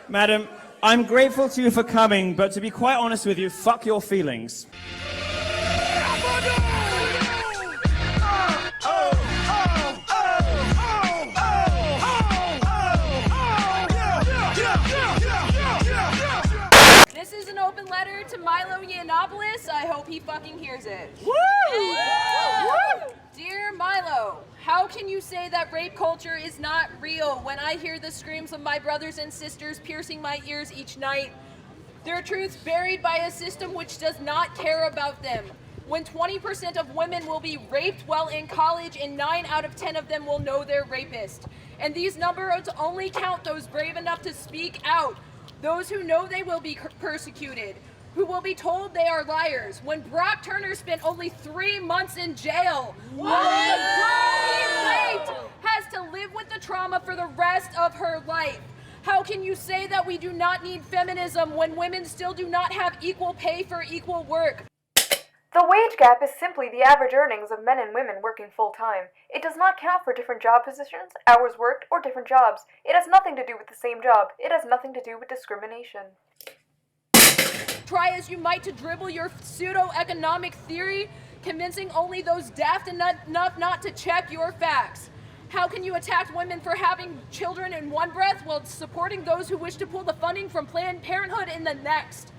Madam, I'm grateful to you for coming, but to be quite honest with you, fuck your feelings. This is an open letter to Milo Yiannopoulos. I hope he fucking hears it. Woo! Dear Milo, how can you say that rape culture is not real when I hear the screams of my brothers and sisters piercing my ears each night? Their truths buried by a system which does not care about them. When 20% of women will be raped while in college and 9 out of 10 of them will know their rapist. And these numbers only count those brave enough to speak out. Those who know they will be persecuted, who will be told they are liars. When Brock Turner spent only 3 months in jail, the girl he raped has to live with the trauma for the rest of her life. How can you say that we do not need feminism when women still do not have equal pay for equal work? The wage gap is simply the average earnings of men and women working full-time. It does not count for different job positions, hours worked, or different jobs. It has nothing to do with the same job. It has nothing to do with discrimination. Try as you might to dribble your pseudo-economic theory, convincing only those daft enough not to check your facts. How can you attack women for having children in one breath while supporting those who wish to pull the funding from Planned Parenthood in the next?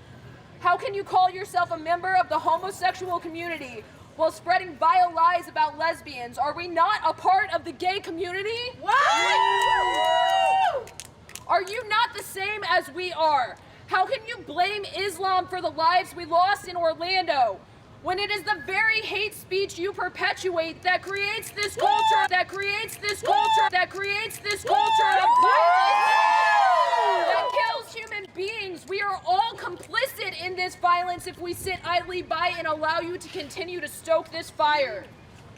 How can you call yourself a member of the homosexual community while spreading vile lies about lesbians? Are we not a part of the gay community? What? Are you not the same as we are? How can you blame Islam for the lives we lost in Orlando when it is the very hate speech you perpetuate that creates this culture, of violence, that kills human beings? We are all complicit in this violence if we sit idly by and allow you to continue to stoke this fire.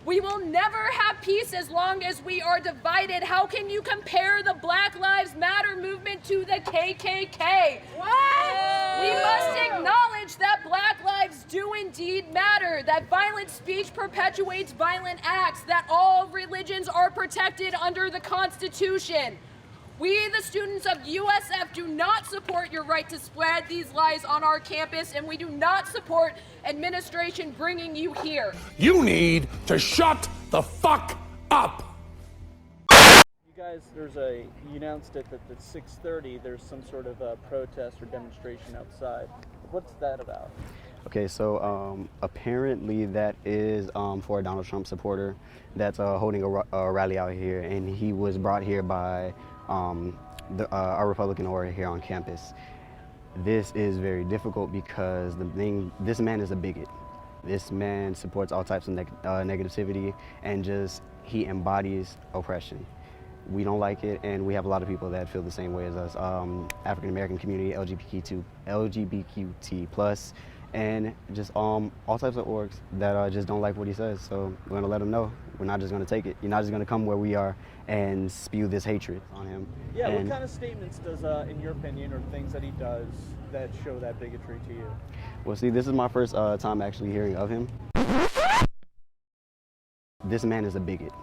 We will never have peace as long as we are divided. How can you compare the Black Lives Matter movement to the KKK? What? We must acknowledge that Black lives do indeed matter, that violent speech perpetuates violent acts, that all religions are protected under the Constitution. We, the students of USF, do not support your right to spread these lies on our campus, and we do not support administration bringing you here. You need to shut the fuck up! You guys, you announced it that at 6:30 there's some sort of protest or demonstration outside. What's that about? Okay, so apparently that is for a Donald Trump supporter that's holding a rally out here, and he was brought here by our Republican orator here on campus. This is very difficult because this man is a bigot. This man supports all types of negativity, and he embodies oppression. We don't like it, and we have a lot of people that feel the same way as us. African American community, LGBTQ+, and just all types of orgs that just don't like what he says. So we're gonna let him know. We're not just gonna take it. You're not just gonna come where we are and spew this hatred on him. Yeah, what kind of statements does, in your opinion, or things that he does that show that bigotry to you? Well, see, this is my first time actually hearing of him. This man is a bigot.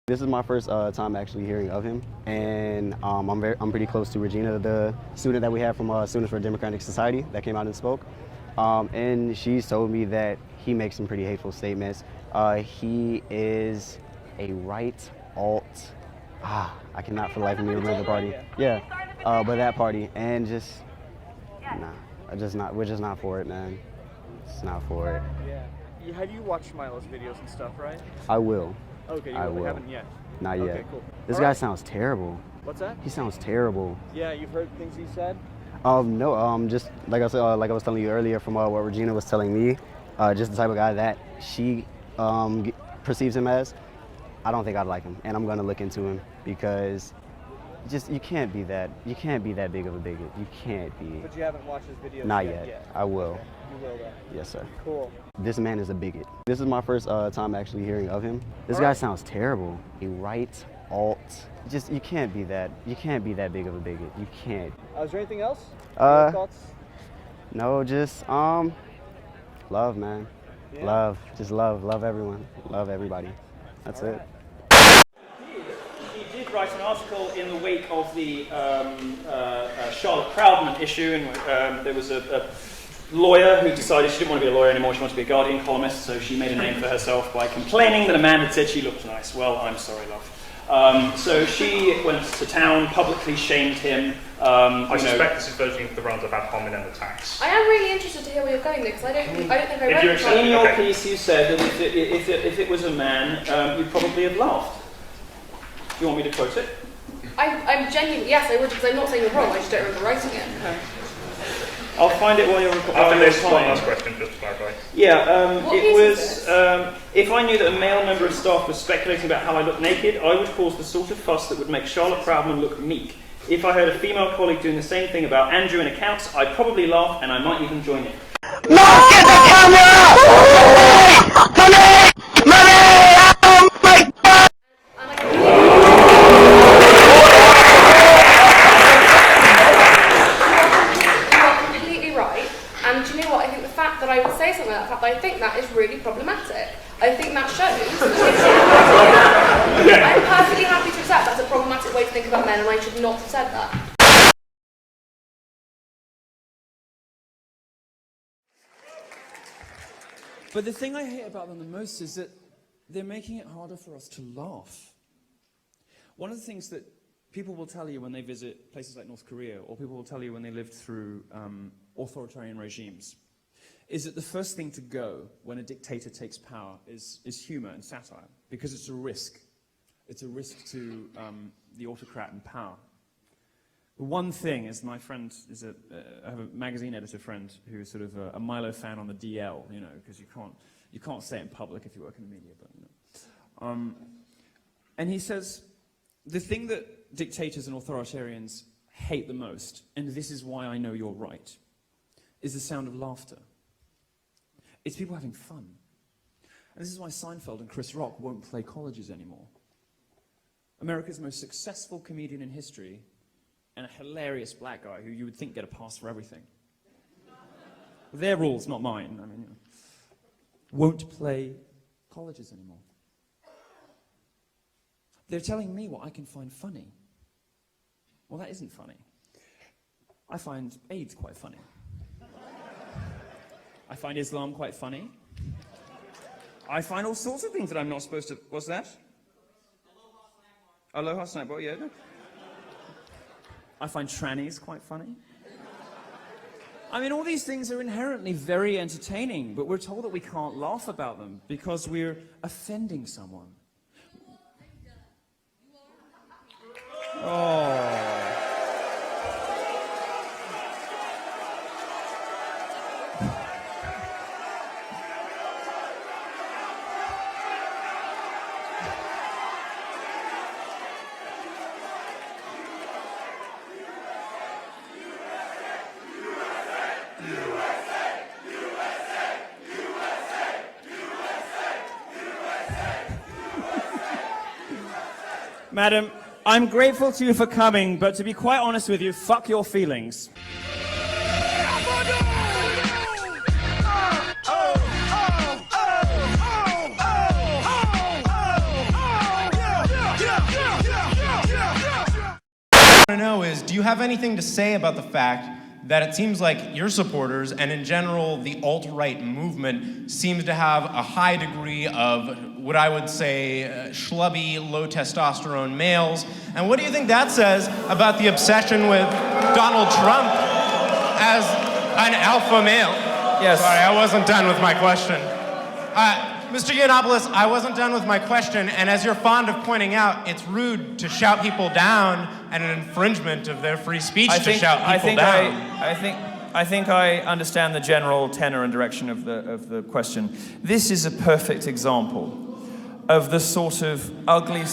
This is my first time actually hearing of him, and I'm pretty close to Regina, the student that we have from Students for Democratic Society that came out and spoke, and she's told me that he makes some pretty hateful statements. He is a right alt. I cannot for the life of me remember the party. Yeah, but that party, and we're just not for it, man. It's not for it. Yeah. Have you watched Milo's videos and stuff, right? I will. Okay, you haven't yet? Not yet. Okay, cool. This guy sounds terrible. What's that? He sounds terrible. Yeah, you've heard things he said? No, just like I said, like I was telling you earlier from what Regina was telling me, just the type of guy that she perceives him as. I don't think I'd like him, and I'm gonna look into him because you can't be that big of a bigot. You can't be. But you haven't watched his videos Not yet? yet. I will. Okay. You will though? Yes, sir. Cool. This man is a bigot. This is my first time actually hearing of him. This guy sounds terrible. A right alt. You can't be that big of a bigot. You can't. Is there anything else? Thoughts? No, just love, man. Love, just love everyone, love everybody. That's it. He did write an article in the wake of the Charlotte Proudman issue, and there was a lawyer who decided she didn't want to be a lawyer anymore, she wanted to be a Guardian columnist, so she made a name for herself by complaining that a man had said she looked nice. Well, I'm sorry, love. So she went to town, publicly shamed him. I suspect this is versioning of the rounds about hominem attacks. I am really interested to hear where you're going there, because I don't think I read it. In your piece, you said that if it was a man, you'd probably have laughed. Do you want me to quote it? I'm genuinely, yes, I would, because I'm not saying you're wrong, I just don't remember writing it. Okay. I'll find it while you're recording. After this, one last question, just to clarify. Yeah, What it piece was, is this? if I knew that a male member of staff was speculating about how I look naked, I would cause the sort of fuss that would make Charlotte Proudman look meek. If I heard a female colleague doing the same thing about Andrew in accounts, I'd probably laugh and I might even join in. Look at the camera! Money! Money! Oh my God! You are completely right, and do you know what? I think the fact that I would say something like that, I think that is really problematic. I think that shows. I'm perfectly happy to accept that's a problematic way to think about men, and I should not have said that. But the thing I hate about them the most is that they're making it harder for us to laugh. One of the things that people will tell you when they visit places like North Korea, or people will tell you when they lived through authoritarian regimes, is that the first thing to go when a dictator takes power is humor and satire, because it's a risk. It's a risk to the autocrat in power. The one thing is, my friend is I have a magazine editor friend who is sort of a Milo fan on the DL, you know, because you can't say it in public if you work in the media, but you know. And he says the thing that dictators and authoritarians hate the most, and this is why I know you're right, is the sound of laughter. It's people having fun. And this is why Seinfeld and Chris Rock won't play colleges anymore. America's most successful comedian in history, and a hilarious black guy who you would think get a pass for everything. Their rules, not mine. I mean, you know, won't play colleges anymore. They're telling me what I can find funny. Well, that isn't funny. I find AIDS quite funny. I find Islam quite funny. I find all sorts of things that I'm not supposed to... What's that? Aloha snack bar, yeah. No. I find trannies quite funny. I mean, all these things are inherently very entertaining, but we're told that we can't laugh about them because we're offending someone. Oh. Madam, I'm grateful to you for coming, but to be quite honest with you, fuck your feelings. What I want to know is, do you have anything to say about the fact that it seems like your supporters, and in general the alt-right movement, seems to have a high degree of what I would say schlubby, low-testosterone males? And what do you think that says about the obsession with Donald Trump as an alpha male? Yes. Sorry, I wasn't done with my question. Mr. Yiannopoulos, I wasn't done with my question, and as you're fond of pointing out, it's rude to shout people down and an infringement of their free speech to shout people down. I think I understand the general tenor and direction of the question. This is a perfect example of the sort of ugly...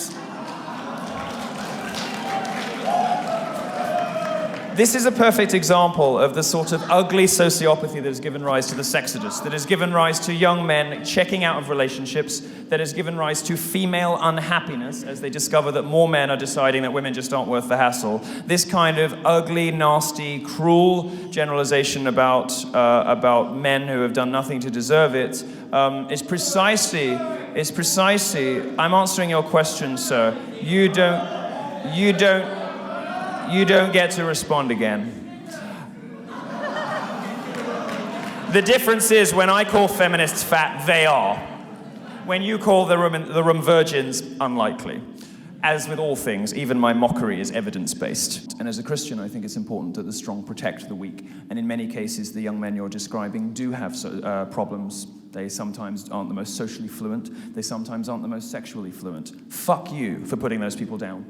This is a perfect example of the sort of ugly sociopathy that has given rise to the sexodus, that has given rise to young men checking out of relationships, that has given rise to female unhappiness as they discover that more men are deciding that women just aren't worth the hassle. This kind of ugly, nasty, cruel generalization about men who have done nothing to deserve it is precisely, I'm answering your question, sir. You don't get to respond again. The difference is when I call feminists fat, they are. When you call the room virgins, unlikely. As with all things, even my mockery is evidence-based. And as a Christian, I think it's important that the strong protect the weak. And in many cases, the young men you're describing do have problems. They sometimes aren't the most socially fluent. They sometimes aren't the most sexually fluent. Fuck you for putting those people down.